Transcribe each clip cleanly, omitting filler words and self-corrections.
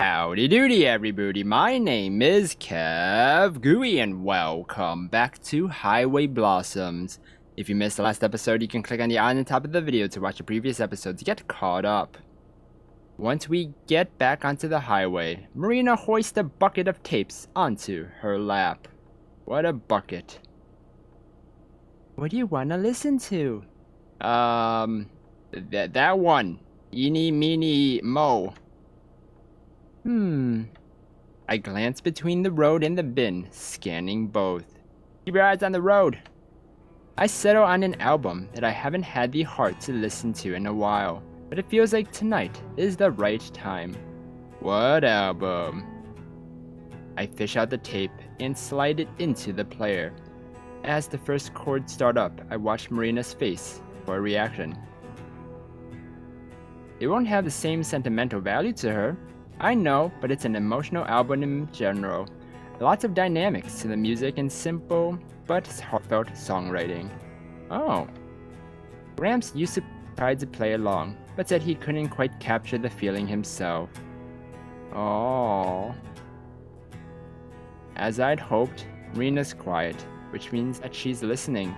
Howdy doody everybody, my name is KevGuuey and welcome back to Highway Blossoms. If you missed the last episode, you can click on the eye on the top of the video to watch the previous episode to get caught up. Once we get back onto the highway, Marina hoists a bucket of tapes onto her lap. What a bucket. What do you want to listen to? That one. Eeny, meeny, mo. I glance between the road and the bin, scanning both. Keep your eyes on the road. I settle on an album that I haven't had the heart to listen to in a while, but it feels like tonight is the right time. What album? I fish out the tape and slide it into the player. As the first chords start up, I watch Marina's face for a reaction. It won't have the same sentimental value to her. I know, but it's an emotional album in general. Lots of dynamics to the music and simple but heartfelt songwriting. Oh. Gramps used to try to play along, but said he couldn't quite capture the feeling himself. Oh. As I'd hoped, Marina's quiet, which means that she's listening.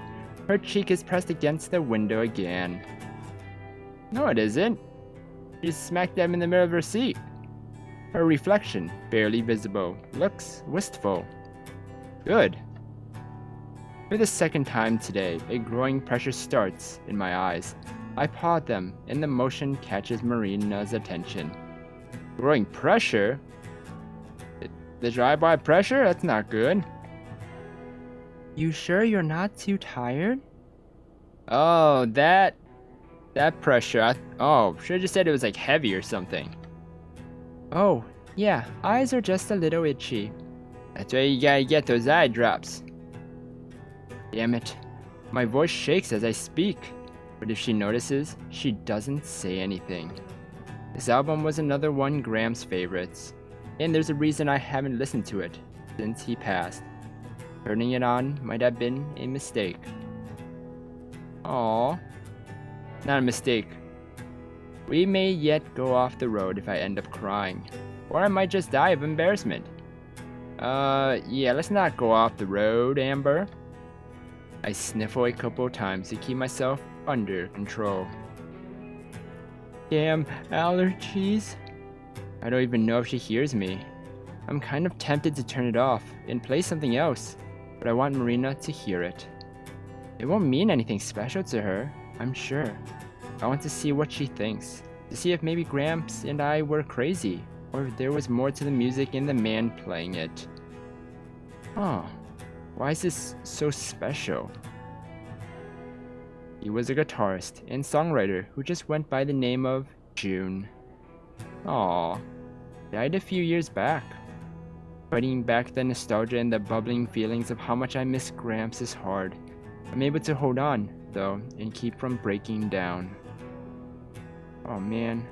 Her cheek is pressed against the window again. No, it isn't. She's smack dab in the middle of her seat. Her reflection, barely visible, looks wistful. Good. For the second time today, a growing pressure starts in my eyes. I paw at them, and the motion catches Marina's attention. Growing pressure? The drive-by pressure? That's not good. You sure you're not too tired? Oh, that pressure. Should have just said it was like heavy or something. Oh, yeah, eyes are just a little itchy. That's why you gotta get those eye drops. Damn it. My voice shakes as I speak, but if she notices, she doesn't say anything. This album was another one Graham's favorites, and there's a reason I haven't listened to it since he passed. Turning it on might have been a mistake. Aww. Not a mistake. We may yet go off the road if I end up crying. Or I might just die of embarrassment. Yeah, let's not go off the road, Amber. I sniffle a couple times to keep myself under control. Damn allergies. I don't even know if she hears me. I'm kind of tempted to turn it off and play something else, but I want Marina to hear it. It won't mean anything special to her, I'm sure. I want to see what she thinks, to see if maybe Gramps and I were crazy, or if there was more to the music and the man playing it. Oh, why is this so special? He was a guitarist and songwriter who just went by the name of June. Aw, died a few years back. Fighting back the nostalgia and the bubbling feelings of how much I miss Gramps is hard. I'm able to hold on, though, and keep from breaking down. Oh man.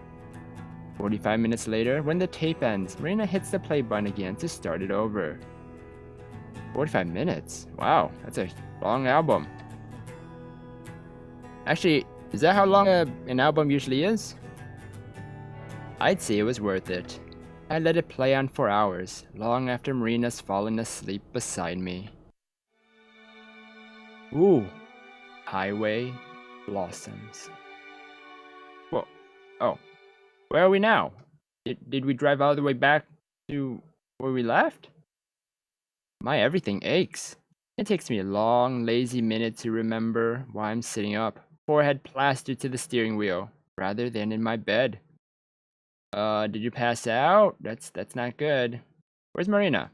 45 minutes later, when the tape ends, Marina hits the play button again to start it over. 45 minutes? Wow, that's a long album. Actually, is that how long an album usually is? I'd say it was worth it. I let it play on for hours, long after Marina's fallen asleep beside me. Ooh. Highway Blossoms. Whoa. Oh. Where are we now? Did we drive all the way back to where we left? My everything aches. It takes me a long, lazy minute to remember why I'm sitting up, forehead plastered to the steering wheel, rather than in my bed. Did you pass out? That's not good. Where's Marina?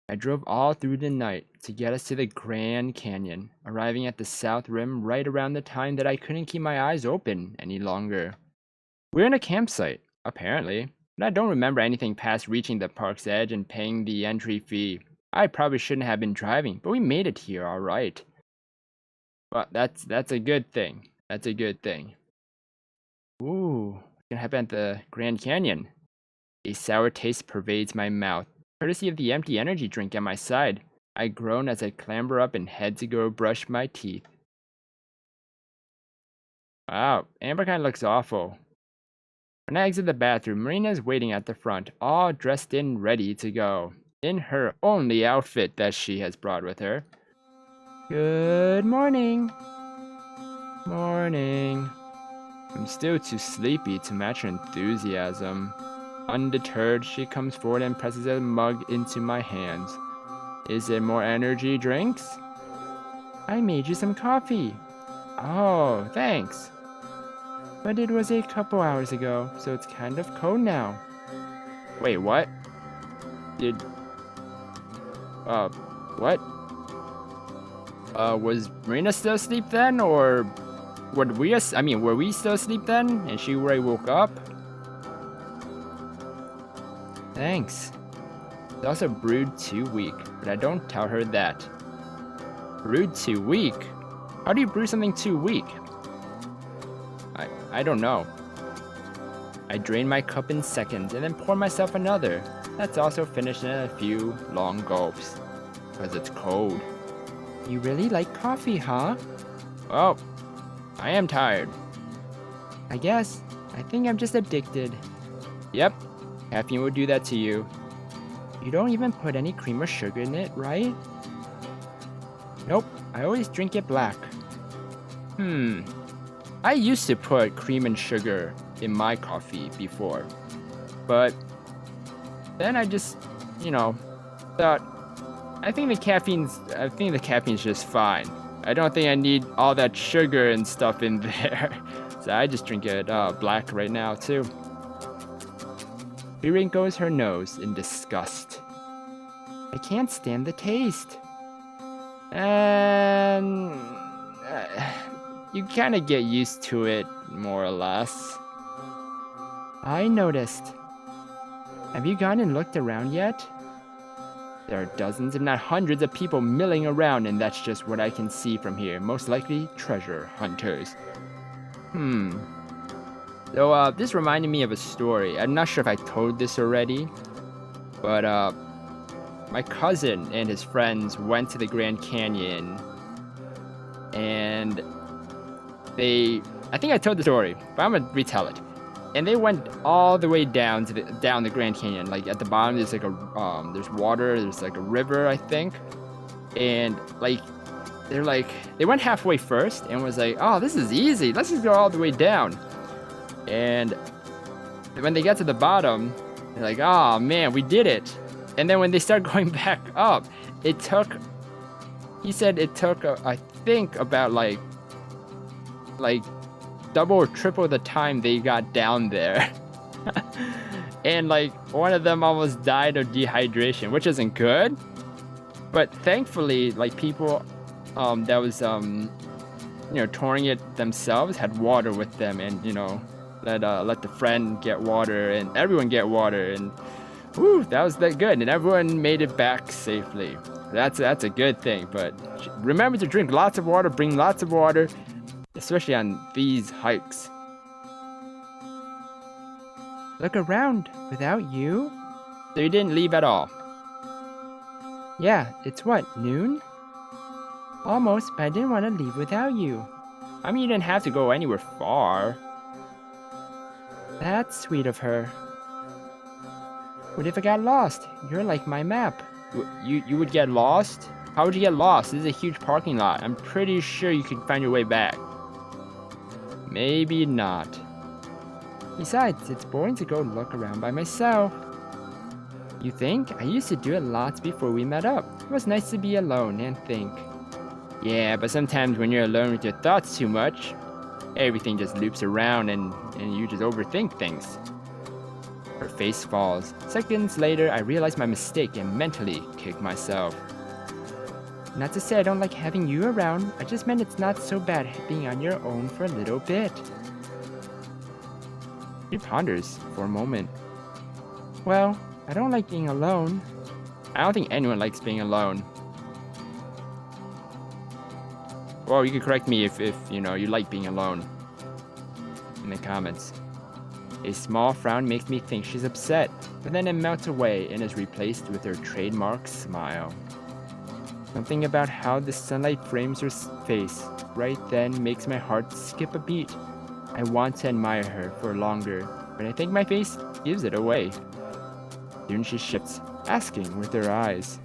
I drove all through the night to get us to the Grand Canyon, arriving at the south rim right around the time that I couldn't keep my eyes open any longer. We're in a campsite, apparently, but I don't remember anything past reaching the park's edge and paying the entry fee. I probably shouldn't have been driving, but we made it here all right. Well, that's a good thing. That's a good thing. Ooh, what's gonna happen at the Grand Canyon? A sour taste pervades my mouth, courtesy of the empty energy drink at my side. I groan as I clamber up and head to go brush my teeth. Wow, Amber kind of looks awful. When I exit the bathroom, Marina is waiting at the front, all dressed in, ready to go, in her only outfit that she has brought with her. Good morning. Morning. I'm still too sleepy to match her enthusiasm. Undeterred, she comes forward and presses a mug into my hands. Is it more energy drinks? I made you some coffee. Oh, thanks. But it was a couple hours ago, so it's kind of cold now. Wait, what? What? Was Marina still asleep then, or were we still asleep then, and she already woke up? Thanks. It's also brewed too weak, but I don't tell her that. Brewed too weak? How do you brew something too weak? I don't know. I drain my cup in seconds and then pour myself another. That's also finished in a few long gulps. Because it's cold. You really like coffee, huh? Well, I am tired. I guess. I think I'm just addicted. Yep. Caffeine will do that to you. You don't even put any cream or sugar in it, right? Nope. I always drink it black. I used to put cream and sugar in my coffee before. But then I just, thought, I think the caffeine's just fine. I don't think I need all that sugar and stuff in there. So I just drink it black right now too. She wrinkles her nose in disgust. I can't stand the taste. And you kind of get used to it, more or less. I noticed. Have you gone and looked around yet? There are dozens, if not hundreds, of people milling around, and that's just what I can see from here. Most likely treasure hunters. So, this reminded me of a story. I'm not sure if I told this already, but, my cousin and his friends went to the Grand Canyon, and I think I told the story, but I'm gonna retell it. And they went all the way down the Grand Canyon. Like at the bottom, there's like there's water. There's like a river, I think. And they went halfway first and was like, oh, this is easy. Let's just go all the way down. And when they got to the bottom, they're like, oh man, we did it. And then when they start going back up, he said it took, I think about like double or triple the time they got down there. And like one of them almost died of dehydration, which isn't good. But thankfully, like people that was touring it themselves had water with them, and let the friend get water and everyone get water, and whew, that was that good, and everyone made it back safely. That's a good thing. But remember to drink lots of water, bring lots of water, especially on these hikes. Look around. Without you? So you didn't leave at all? Yeah, it's what, noon? Almost, but I didn't want to leave without you. I mean, you didn't have to go anywhere far. That's sweet of her. What if I got lost? You're like my map. You would get lost? How would you get lost? This is a huge parking lot. I'm pretty sure you could find your way back. Maybe not. Besides, it's boring to go look around by myself. You think? I used to do it lots before we met up. It was nice to be alone and think. Yeah, but sometimes when you're alone with your thoughts too much, everything just loops around and you just overthink things. Her face falls. Seconds later, I realize my mistake and mentally kick myself. Not to say I don't like having you around, I just meant it's not so bad being on your own for a little bit. She ponders for a moment. Well, I don't like being alone. I don't think anyone likes being alone. Well, you can correct me if you like being alone in the comments. A small frown makes me think she's upset, but then it melts away and is replaced with her trademark smile. Something about how the sunlight frames her face right then makes my heart skip a beat. I want to admire her for longer, but I think my face gives it away. Soon she shifts, asking with her eyes.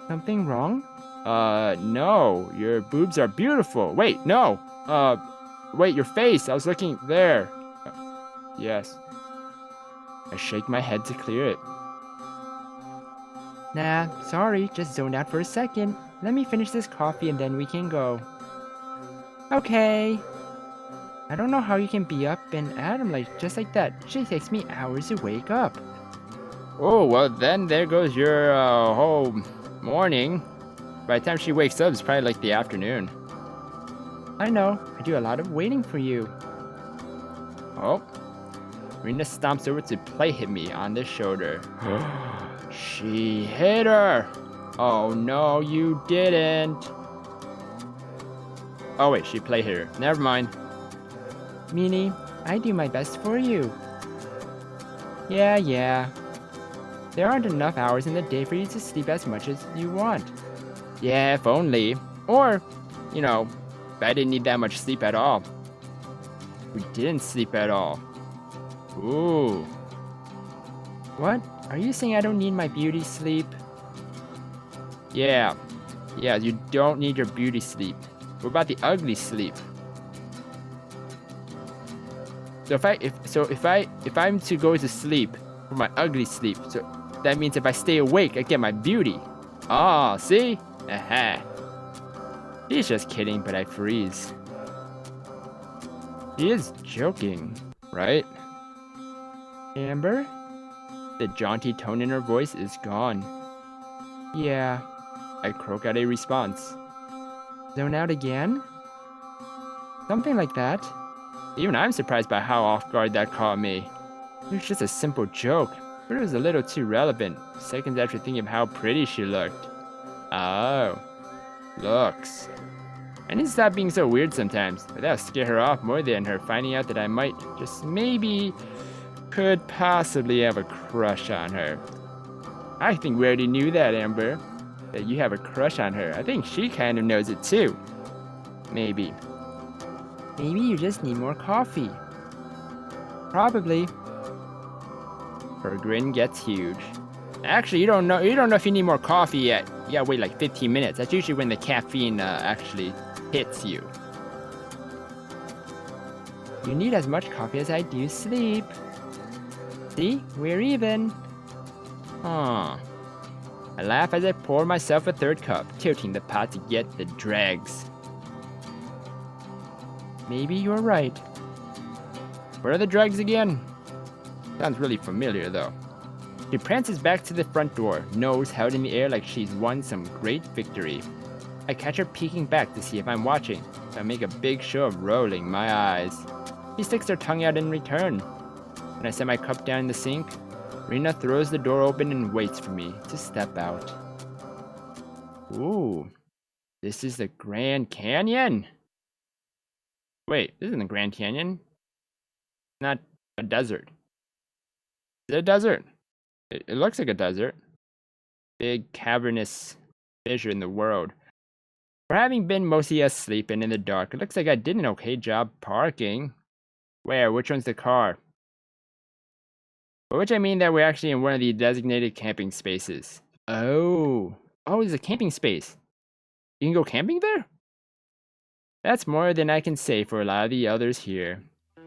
Something wrong? No. Your boobs are beautiful. Wait, no. Wait, your face. I was looking there. Yes. I shake my head to clear it. Nah, sorry, just zoned out for a second. Let me finish this coffee and then we can go. Okay. I don't know how you can be up and at him just like that. It takes me hours to wake up. Oh, well then there goes your whole morning. By the time she wakes up, it's probably like the afternoon. I know. I do a lot of waiting for you. Oh. Marina stomps over to play hit me on the shoulder. She hit her! Oh no, you didn't! Oh wait, she play hit her. Never mind. Meanie, I do my best for you. Yeah. There aren't enough hours in the day for you to sleep as much as you want. Yeah, if only. Or, if I didn't need that much sleep at all. We didn't sleep at all. Ooh. What? Are you saying I don't need my beauty sleep? Yeah, you don't need your beauty sleep. What about the ugly sleep? So if I'm to go to sleep for my ugly sleep, so that means if I stay awake, I get my beauty. Ah, see? Aha. He's just kidding, but I freeze. He is joking, right? Amber? The jaunty tone in her voice is gone. Yeah. I croak out a response. Zone out again? Something like that. Even I'm surprised by how off guard that caught me. It was just a simple joke, but it was a little too relevant, seconds after thinking of how pretty she looked. Oh. Looks. I need to stop being so weird sometimes, but that'll scare her off more than her finding out that I might, just maybe, could possibly have a crush on her. I think we already knew that, Amber. That you have a crush on her. I think she kind of knows it too. Maybe. Maybe you just need more coffee. Probably. Her grin gets huge. Actually, you don't know if you need more coffee yet. You gotta wait like 15 minutes. That's usually when the caffeine actually hits you. You need as much coffee as I do sleep. See? We're even. Huh. I laugh as I pour myself a third cup, tilting the pot to get the dregs. Maybe you're right. Where are the dregs again? Sounds really familiar though. She prances back to the front door, nose held in the air like she's won some great victory. I catch her peeking back to see if I'm watching, so I make a big show of rolling my eyes. She sticks her tongue out in return. When I set my cup down in the sink, Marina throws the door open and waits for me to step out. Ooh, this is the Grand Canyon? Wait, this isn't the Grand Canyon. Not a desert. Is it a desert? It looks like a desert. Big cavernous fissure in the world. For having been mostly asleep and in the dark, it looks like I did an okay job parking. Where? Which one's the car? By which I mean that we're actually in one of the designated camping spaces. Oh, it's a camping space. You can go camping there? That's more than I can say for a lot of the others here.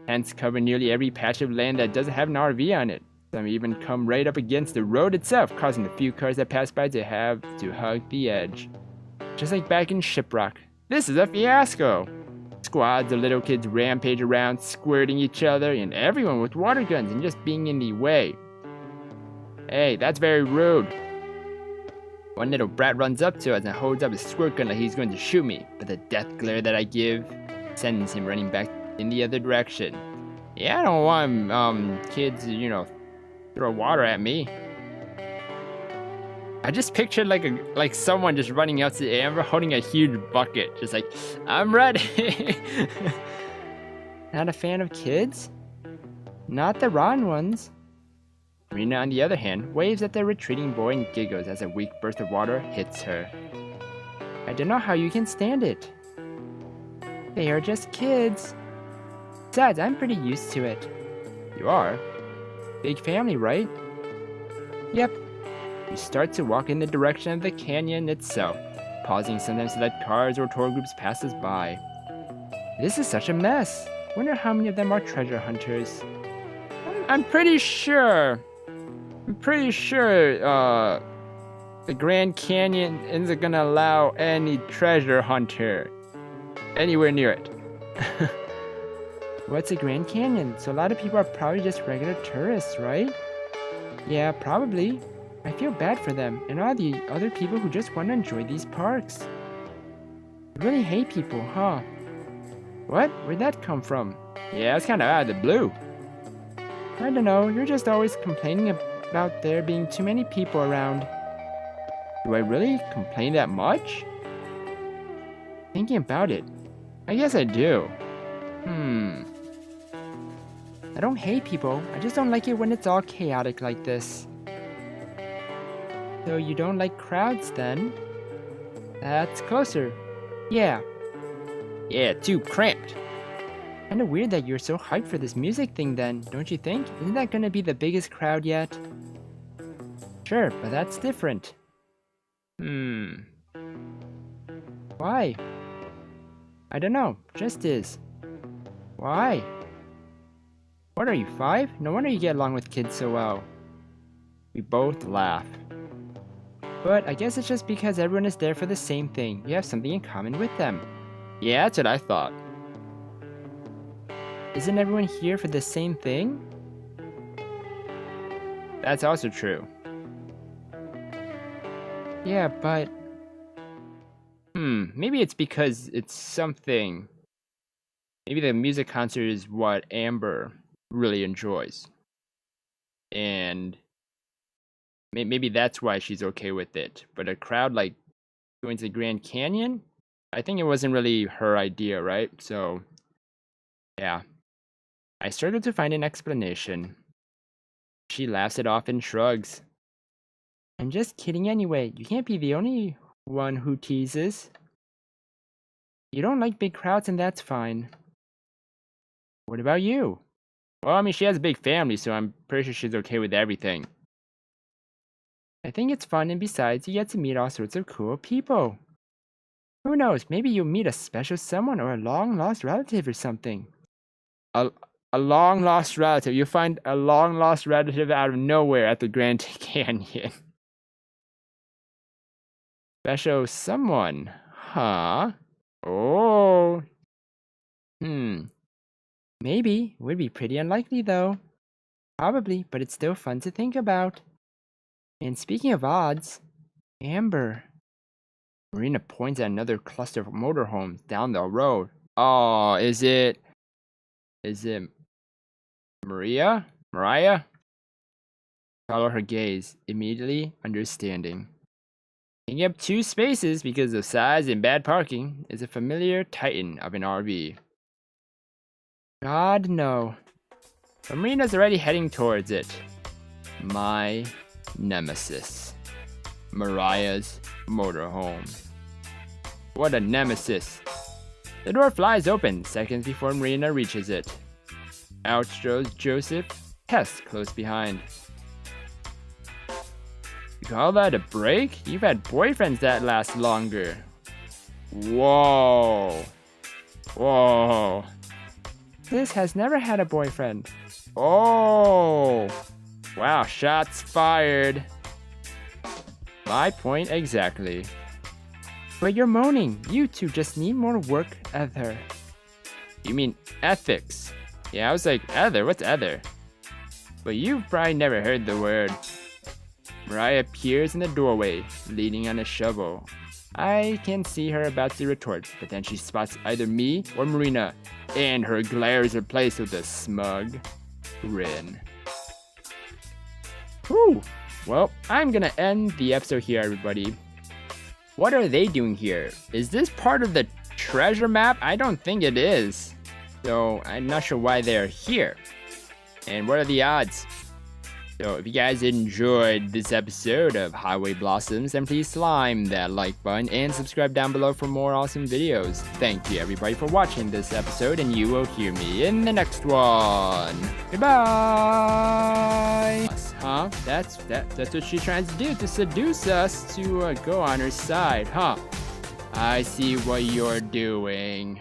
Tents cover nearly every patch of land that doesn't have an RV on it. Some even come right up against the road itself, causing the few cars that pass by to have to hug the edge. Just like back in Shiprock, this is a fiasco. Squads of little kids rampage around, squirting each other, and everyone with water guns and just being in the way. Hey, that's very rude. One little brat runs up to us and holds up his squirt gun like he's going to shoot me, but the death glare that I give sends him running back in the other direction. Yeah, I don't want kids, throw water at me. I just pictured like someone just running out to Amber holding a huge bucket, just like, I'm ready. Not a fan of kids? Not the rotten ones. Marina, on the other hand, waves at the retreating boy and giggles as a weak burst of water hits her. I don't know how you can stand it. They are just kids. Besides, I'm pretty used to it. You are? Big family, right? Yep. We start to walk in the direction of the canyon itself, pausing sometimes to let cars or tour groups pass us by. This is such a mess. Wonder how many of them are treasure hunters. I'm pretty sure, the Grand Canyon isn't gonna allow any treasure hunter anywhere near it. What's a Grand Canyon? So a lot of people are probably just regular tourists, right? Yeah, probably. I feel bad for them and all the other people who just want to enjoy these parks. You really hate people, huh? What? Where'd that come from? Yeah, it's kind of out of the blue. I don't know, you're just always complaining about there being too many people around. Do I really complain that much? Thinking about it, I guess I do. I don't hate people, I just don't like it when it's all chaotic like this. So you don't like crowds then? That's closer. Yeah. Yeah, too cramped. Kinda weird that you're so hyped for this music thing then, don't you think? Isn't that gonna be the biggest crowd yet? Sure, but that's different. Why? I don't know, just is. Why? What are you, 5? No wonder you get along with kids so well. We both laugh. But I guess it's just because everyone is there for the same thing. You have something in common with them. Yeah, that's what I thought. Isn't everyone here for the same thing? That's also true. Yeah, but... maybe it's because it's something. Maybe the music concert is what Amber really enjoys. And maybe that's why she's okay with it. But a crowd like going to the Grand Canyon? I think it wasn't really her idea, right? So, yeah. I struggled to find an explanation. She laughs it off and shrugs. I'm just kidding anyway. You can't be the only one who teases. You don't like big crowds and that's fine. What about you? Well, I mean, she has a big family, so I'm pretty sure she's okay with everything. I think it's fun, and besides, you get to meet all sorts of cool people. Who knows, maybe you'll meet a special someone or a long-lost relative or something. A long-lost relative. You find a long-lost relative out of nowhere at the Grand Canyon. Special someone. Huh? Oh. Maybe. Would be pretty unlikely, though. Probably, but it's still fun to think about. And speaking of odds, Amber. Marina points at another cluster of motorhomes down the road. Oh, is it Mariah? Follow her gaze, immediately understanding. Taking up 2 spaces because of size and bad parking is a familiar titan of an RV. God, no. But Marina's already heading towards it. My nemesis. Mariah's motorhome. What a nemesis. The door flies open seconds before Marina reaches it. Out strolls Joseph, Tess close behind. You call that a break? You've had boyfriends that last longer. Whoa. This has never had a boyfriend. Oh. Wow, shots fired. My point exactly. But you're moaning. You two just need more work ether. You mean ethics? Yeah, I was like, ether? What's ether? But you've probably never heard the word. Mariah appears in the doorway, leaning on a shovel. I can see her about to retort, but then she spots either me or Marina, and her glare is replaced with a smug grin. Whew. Well, I'm gonna end the episode here, everybody. What are they doing here? Is this part of the treasure map? I don't think it is. So, I'm not sure why they're here. And what are the odds? So if you guys enjoyed this episode of Highway Blossoms, then please slime that like button and subscribe down below for more awesome videos. Thank you everybody for watching this episode, and you will hear me in the next one. Goodbye! Huh? That's what she's trying to do, to seduce us to go on her side, huh? I see what you're doing.